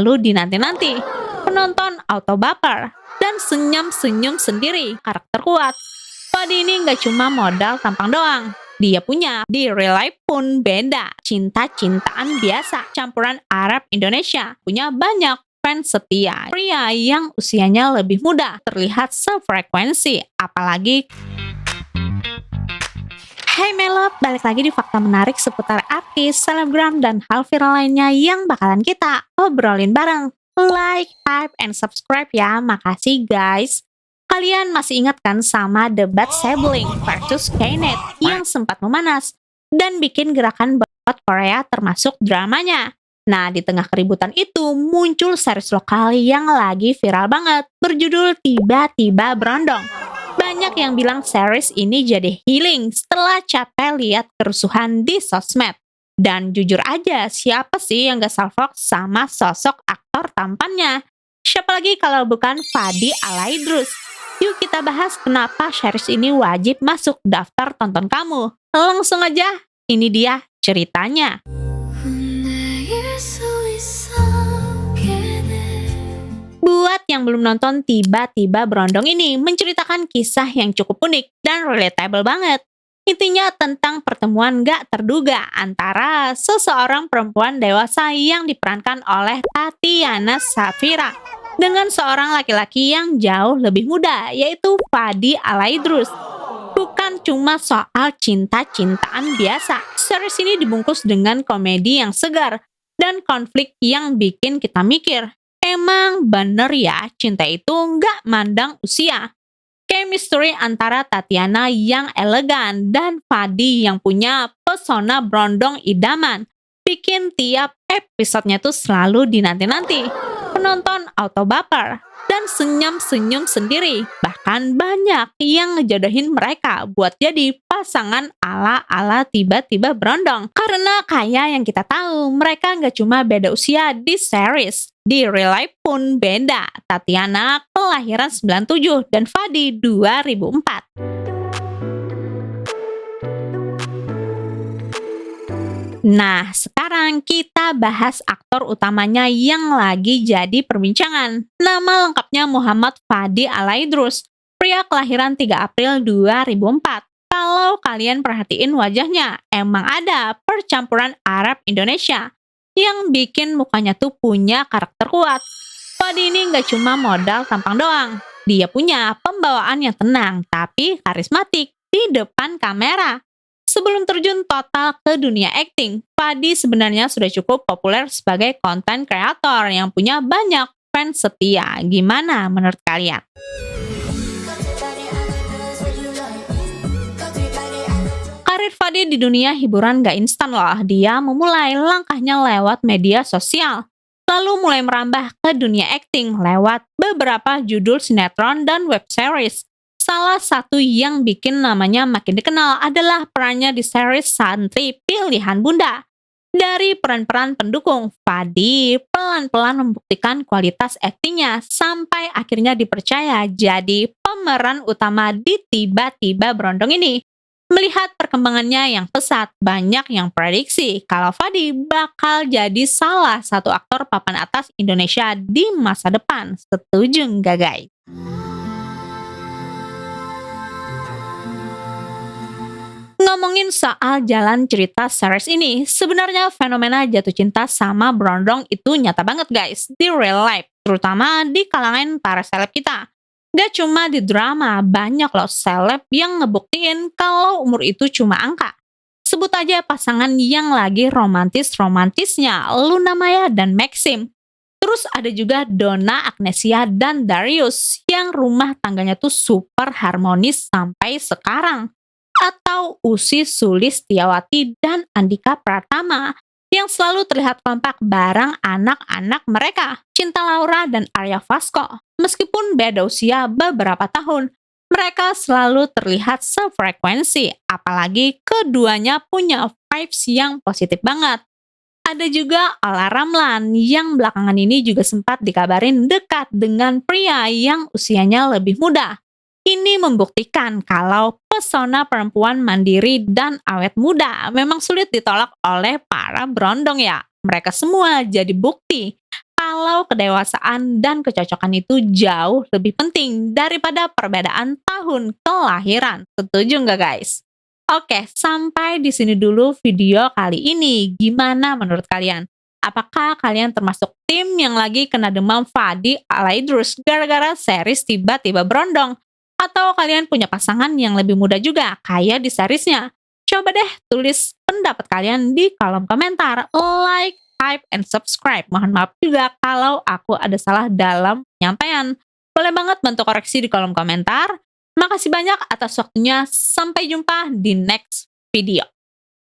selalu dinanti-nanti. Penonton auto baper dan senyum-senyum sendiri, karakter kuat. Fadi ini nggak cuma modal tampang doang. Dia punya di real life pun beda. Cinta-cintaan biasa, campuran Arab Indonesia. Punya banyak fans setia. Pria yang usianya lebih muda terlihat sefrekuensi. Apalagi Hai Melop, balik lagi di fakta menarik seputar artis, selebgram, dan hal viral lainnya yang bakalan kita obrolin bareng. Like, type, and subscribe ya, makasih guys. Kalian masih ingat kan sama debat sibling versus Knet yang sempat memanas dan bikin gerakan boykot Korea termasuk dramanya. Nah, di tengah keributan itu muncul series lokal yang lagi viral banget berjudul Tiba-Tiba Berondong. Banyak yang bilang series ini jadi healing setelah capek lihat kerusuhan di sosmed. Dan jujur aja, siapa sih yang gak salfok sama sosok aktor tampannya? Siapa lagi kalau bukan Fadi Alaidrus? Yuk kita bahas kenapa series ini wajib masuk daftar tonton kamu. Langsung aja, ini dia ceritanya. Buat yang belum nonton Tiba-Tiba Berondong ini menceritakan kisah yang cukup unik dan relatable banget. Intinya tentang pertemuan gak terduga antara seseorang perempuan dewasa yang diperankan oleh Tatiana Safira dengan seorang laki-laki yang jauh lebih muda, yaitu Fadi Alaidrus. Bukan cuma soal cinta-cintaan biasa, series ini dibungkus dengan komedi yang segar dan konflik yang bikin kita mikir, emang bener ya cinta itu nggak mandang usia. Chemistry antara Tatiana yang elegan dan Fadi yang punya pesona berondong idaman bikin tiap episodenya tuh selalu dinanti-nanti. Penonton auto baper dan senyum-senyum sendiri. Bahkan banyak yang ngejodohin mereka buat jadi pasangan ala-ala Tiba-Tiba Berondong. Karena kayak yang kita tahu, mereka nggak cuma beda usia di series. Di real life pun beda. Tatiana kelahiran 97 dan Fadi 2004. Nah, sekarang kita bahas aktor utamanya yang lagi jadi perbincangan. Nama lengkapnya Muhammad Fadi Alaidrus, pria kelahiran 3 April 2004. Kalau kalian perhatiin wajahnya, emang ada percampuran Arab Indonesia yang bikin mukanya tuh punya karakter kuat. Fadi ini nggak cuma modal tampang doang. Dia punya pembawaan yang tenang tapi karismatik di depan kamera. Sebelum terjun total ke dunia akting, Fadi sebenarnya sudah cukup populer sebagai konten kreator yang punya banyak fans setia. Gimana menurut kalian? Karir Fadi di dunia hiburan gak instan loh. Dia memulai langkahnya lewat media sosial, lalu mulai merambah ke dunia akting lewat beberapa judul sinetron dan web series. Salah satu yang bikin namanya makin dikenal adalah perannya di series Santri Pilihan Bunda. Dari peran-peran pendukung, Fadi pelan-pelan membuktikan kualitas aktingnya sampai akhirnya dipercaya jadi pemeran utama di Tiba-Tiba Berondong ini. Melihat perkembangannya yang pesat, banyak yang prediksi kalau Fadi bakal jadi salah satu aktor papan atas Indonesia di masa depan. Setuju nggak guys? Ngomongin soal jalan cerita series ini, sebenarnya fenomena jatuh cinta sama Berondong itu nyata banget guys, di real life, terutama di kalangan para seleb kita. Gak cuma di drama, banyak loh seleb yang ngebuktiin kalau umur itu cuma angka. Sebut aja pasangan yang lagi romantis-romantisnya, Luna Maya dan Maxim. Terus ada juga Donna Agnesia dan Darius, yang rumah tangganya tuh super harmonis sampai sekarang. Atau Ussy Sulistyawati dan Andika Pratama yang selalu terlihat kompak bareng anak-anak mereka, Cinta Laura dan Arya Vasko. Meskipun beda usia beberapa tahun, mereka selalu terlihat sefrekuensi, apalagi keduanya punya vibes yang positif banget. Ada juga Olla Ramlan yang belakangan ini juga sempat dikabarin dekat dengan pria yang usianya lebih muda. Ini membuktikan kalau pesona perempuan mandiri dan awet muda memang sulit ditolak oleh para berondong ya. Mereka semua jadi bukti kalau kedewasaan dan kecocokan itu jauh lebih penting daripada perbedaan tahun kelahiran. Setuju nggak guys? Oke, sampai di sini dulu video kali ini. Gimana menurut kalian? Apakah kalian termasuk tim yang lagi kena demam Fadi ala Idrus gara-gara series tiba-tiba berondong? Atau kalian punya pasangan yang lebih muda juga, kayak di seriesnya? Coba deh tulis pendapat kalian di kolom komentar. Like, hype, and subscribe. Mohon maaf juga kalau aku ada salah dalam penyampaian. Boleh banget bantu koreksi di kolom komentar. Makasih banyak atas waktunya. Sampai jumpa di next video.